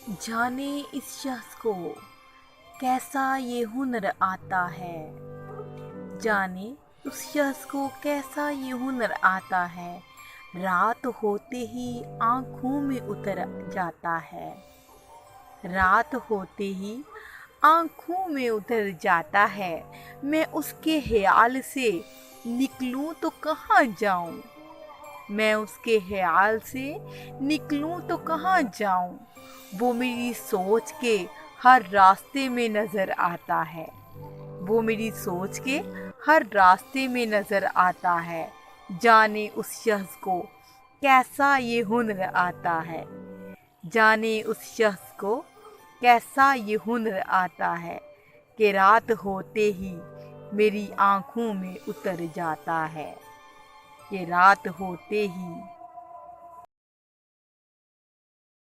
जाने इस शख्स को कैसा ये हुनर आता है। जाने उस शख्स को कैसा ये हुनर आता है। रात होते ही आंखों में उतर जाता है। रात होते ही आंखों में उतर जाता है। मैं उसके ख्याल से निकलूं तो कहाँ जाऊं। मैं उसके ख्याल से निकलूं तो कहाँ जाऊं। वो मेरी सोच के हर रास्ते में नजर आता है। वो मेरी सोच के हर रास्ते में नजर आता है। जाने उस शख्स को कैसा ये हुनर आता है। जाने उस शख्स को कैसा ये हुनर आता है कि रात होते ही मेरी आंखों में उतर जाता है। कि रात होते ही